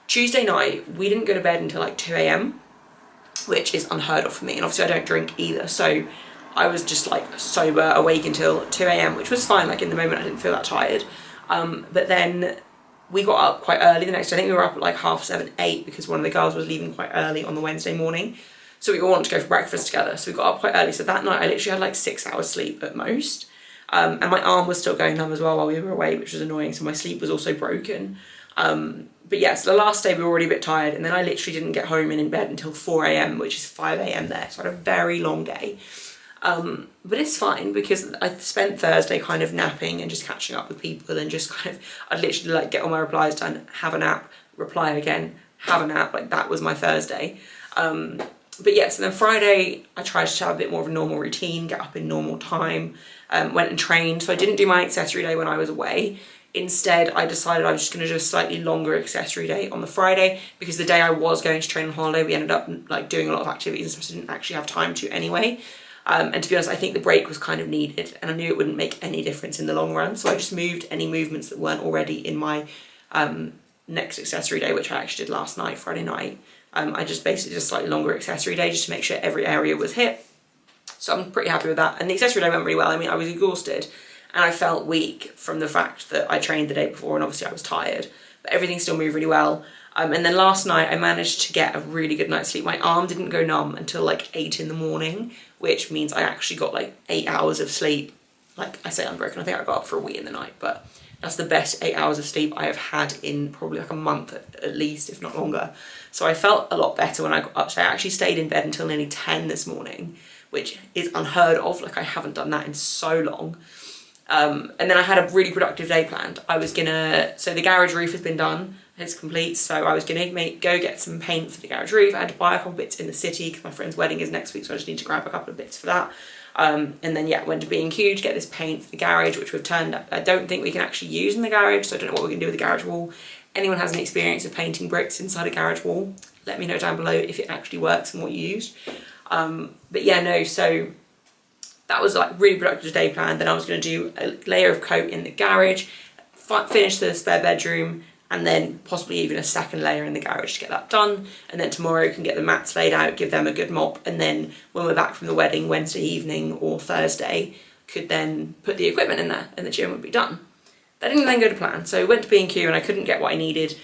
Tuesday night, we didn't go to bed until like 2 a.m, which is unheard of for me. And obviously I don't drink either. So I was just like sober, awake until 2 a.m, which was fine. Like in the moment I didn't feel that tired. But then we got up quite early the next day. I think we were up at like 7:30, 8, because one of the girls was leaving quite early on the Wednesday morning. So we all wanted to go for breakfast together. So we got up quite early. So that night I literally had like 6 hours sleep at most. And my arm was still going numb as well while we were away, which was annoying. So my sleep was also broken. But yeah, so the last day we were already a bit tired, and then I literally didn't get home and in bed until 4 a.m, which is 5 a.m. there. So I had a very long day. But it's fine because I spent Thursday kind of napping and just catching up with people and just kind of, I'd literally like get all my replies done, have a nap, reply again, have a nap. Like that was my Thursday. But yeah, so then Friday I tried to have a bit more of a normal routine, get up in normal time, went and trained. So I didn't do my accessory day when I was away. Instead, I decided I was just going to do a slightly longer accessory day on the Friday, because the day I was going to train on holiday, we ended up like doing a lot of activities and stuff, so I didn't actually have time to anyway. And to be honest, I think the break was kind of needed, and I knew it wouldn't make any difference in the long run. So I just moved any movements that weren't already in my next accessory day, which I actually did last night, Friday night. I just basically did a slightly longer accessory day just to make sure every area was hit. So I'm pretty happy with that. And the accessory day went really well. I mean, I was exhausted and I felt weak from the fact that I trained the day before, and obviously I was tired, but everything still moved really well. And then last night I managed to get a really good night's sleep. My arm didn't go numb until like 8 in the morning, which means I actually got like 8 hours of sleep. Like I say unbroken, I think I got up for a wee in the night, but that's the best 8 hours of sleep I have had in probably like a month at least, if not longer. So I felt a lot better when I got up. So I actually stayed in bed until nearly 10 this morning, which is unheard of. Like I haven't done that in so long. And then I had a really productive day planned. So the garage roof has been done, it's complete. So I was gonna go get some paint for the garage roof. I had to buy a couple bits in the city because my friend's wedding is next week, so I just need to grab a couple of bits for that. And then yeah, went to B&Q to get this paint for the garage, which we've turned up. I don't think we can actually use in the garage, so I don't know what we're gonna do with the garage wall. Anyone has any experience of painting bricks inside a garage wall, let me know down below if it actually works and what you used. But yeah, no, so that was like really productive day plan. Then I was going to do a layer of coat in the garage, finish the spare bedroom, and then possibly even a second layer in the garage to get that done. And then tomorrow can get the mats laid out, give them a good mop, and then when we're back from the wedding Wednesday evening or Thursday, could then put the equipment in there and the gym would be done. That didn't then go to plan. So I went to B&Q and I couldn't get what I needed.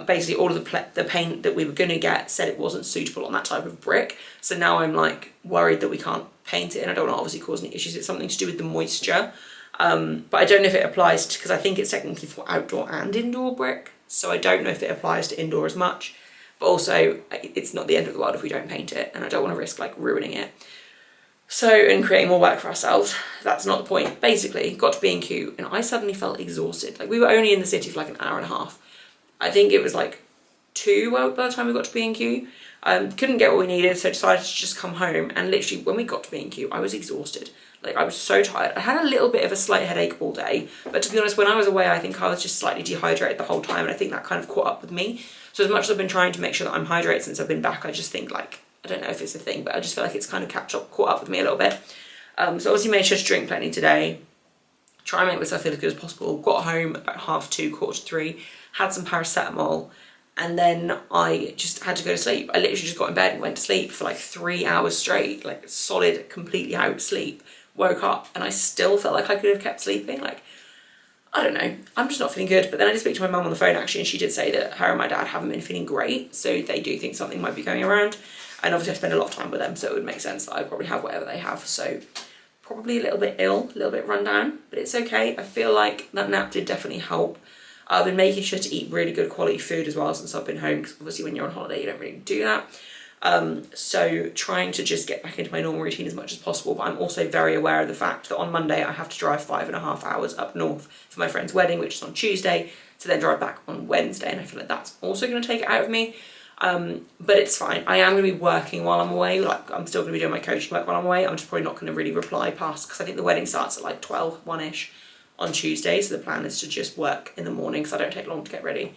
Basically all of the paint that we were going to get said it wasn't suitable on that type of brick. So now I'm like worried that we can't paint it, and I don't want to obviously cause any issues. It's something to do with the moisture. But I don't know if it applies to, because I think it's technically for outdoor and indoor brick. So I don't know if it applies to indoor as much. But also it's not the end of the world if we don't paint it, and I don't want to risk like ruining it. So, and creating more work for ourselves. That's not the point. Basically, got to B&Q and I suddenly felt exhausted. Like we were only in the city for like an hour and a half. I think it was like 2 by the time we got to B&Q. Couldn't get what we needed, so decided to just come home. And literally when we got to B&Q, I was exhausted. Like I was so tired. I had a little bit of a slight headache all day. But to be honest, when I was away, I think I was just slightly dehydrated the whole time. And I think that kind of caught up with me. So as much as I've been trying to make sure that I'm hydrated since I've been back, I just think like, I don't know if it's a thing, but I just feel like it's kind of caught up with me a little bit. So obviously made sure to drink plenty today. Try and make myself feel as good as possible. Got home about 2:30, 2:45, had some paracetamol, and then I just had to go to sleep. I literally just got in bed and went to sleep for like 3 hours straight, like solid, completely out sleep. Woke up and I still felt like I could have kept sleeping. Like, I don't know, I'm just not feeling good. But then I did speak to my mum on the phone actually, and she did say that her and my dad haven't been feeling great, so they do think something might be going around. And obviously I spend a lot of time with them, so it would make sense that I probably have whatever they have. So probably a little bit ill, a little bit run down, but it's okay. I feel like that nap did definitely help. I've been making sure to eat really good quality food as well since I've been home, because obviously when you're on holiday you don't really do that. So trying to just get back into my normal routine as much as possible, but I'm also very aware of the fact that on Monday I have to drive 5.5 hours up north for my friend's wedding, which is on Tuesday, to then drive back on Wednesday, and I feel like that's also going to take it out of me. But it's fine. I am going to be working while I'm away. Like, I'm still going to be doing my coaching work while I'm away. I'm just probably not going to really reply past, because I think the wedding starts at like 12, 1ish on Tuesday, so the plan is to just work in the morning because I don't take long to get ready,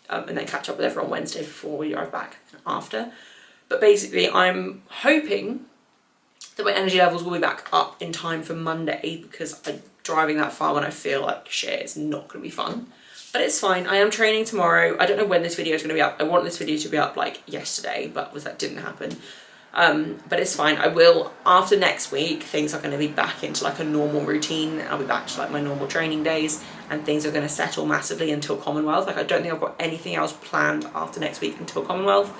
and then catch up with everyone Wednesday before we drive back after. But basically I'm hoping that my energy levels will be back up in time for Monday, because driving that far when I feel like shit is not going to be fun. But it's fine. I am training tomorrow. I don't know when this video is going to be up. I want this video to be up like yesterday, but that didn't happen. But it's fine. I will, after next week, things are going to be back into like a normal routine. I'll be back to like my normal training days, and things are going to settle massively until Commonwealth. Like, I don't think I've got anything else planned after next week until Commonwealth.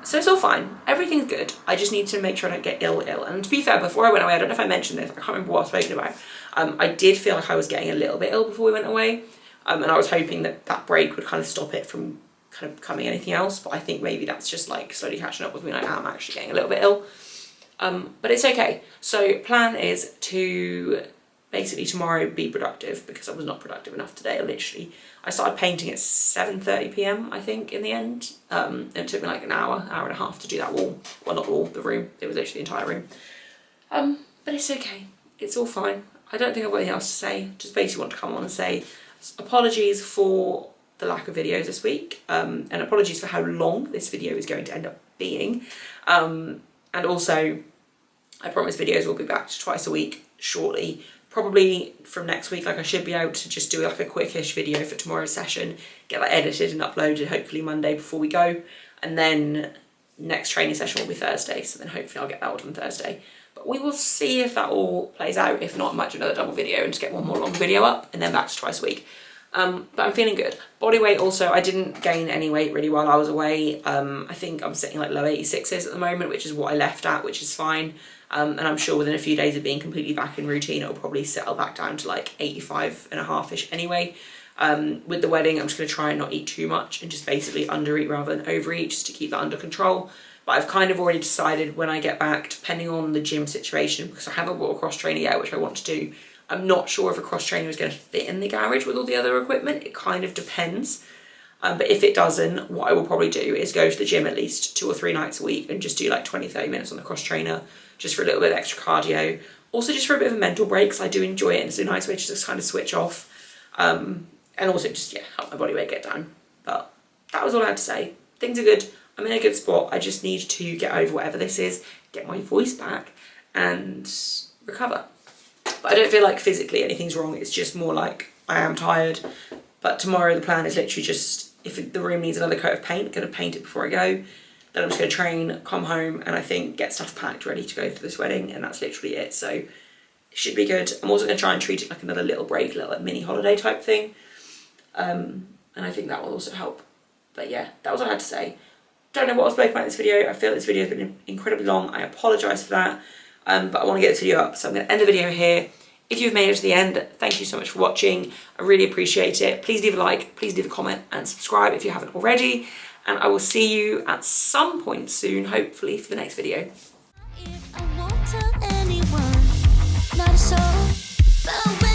So it's all fine. Everything's good. I just need to make sure I don't get ill. And to be fair, before I went away, I don't know if I mentioned this, I can't remember what I've spoken about. I did feel like I was getting a little bit ill before we went away. And I was hoping that that break would kind of stop it from kind of becoming anything else. But I think maybe that's just like slowly catching up with me. I am actually getting a little bit ill. But it's okay. So plan is to basically tomorrow be productive, because I was not productive enough today. I started painting at 7:30 p.m. I think in the end. It took me like an hour and a half to do that wall. Well, not wall, the room. It was actually the entire room. But it's okay. It's all fine. I don't think I've got anything else to say. Just basically want to come on and say apologies for the lack of videos this week, and apologies for how long this video is going to end up being. And also, I promise videos will be back to twice a week shortly. Probably from next week, like I should be able to just do like a quickish video for tomorrow's session, get that edited and uploaded hopefully Monday before we go, and then next training session will be Thursday, so then hopefully I'll get that all done Thursday. But we will see if that all plays out. If not, I might do another double video and just get one more long video up, and then back to twice a week. But I'm feeling good. Body weight also, I didn't gain any weight really while I was away. I think I'm sitting like low 86s at the moment, which is what I left at, which is fine. And I'm sure within a few days of being completely back in routine, it'll probably settle back down to like 85.5-ish anyway. With the wedding, I'm just going to try and not eat too much and just basically undereat rather than overeat, just to keep that under control. But I've kind of already decided when I get back, depending on the gym situation, because I haven't bought a cross trainer yet, which I want to do. I'm not sure if a cross trainer is going to fit in the garage with all the other equipment. It kind of depends. But if it doesn't, what I will probably do is go to the gym at least 2 or 3 nights a week and just do like 20-30 minutes on the cross trainer, just for a little bit of extra cardio. Also just for a bit of a mental break, because I do enjoy it, and it's a nice way to just kind of switch off. And also just, yeah, help my body weight get down. But that was all I had to say. Things are good. I'm in a good spot. I just need to get over whatever this is, get my voice back, and recover. But I don't feel like physically anything's wrong. It's just more like I am tired. But tomorrow the plan is literally just, if the room needs another coat of paint, going to paint it before I go. Then I'm just going to train, come home, and I think get stuff packed ready to go for this wedding, and that's literally it. So it should be good. I'm also going to try and treat it like another little break, little like mini holiday type thing. And I think that will also help. But yeah, that was all I had to say. Don't know what I was spoken about in this video. I feel this video has been incredibly long. I apologise for that. But I want to get this video up, so I'm going to end the video here. If you've made it to the end, thank you so much for watching. I really appreciate it. Please leave a like, please leave a comment, and subscribe if you haven't already. And I will see you at some point soon, hopefully, for the next video. If I won't tell anyone, not a soul, but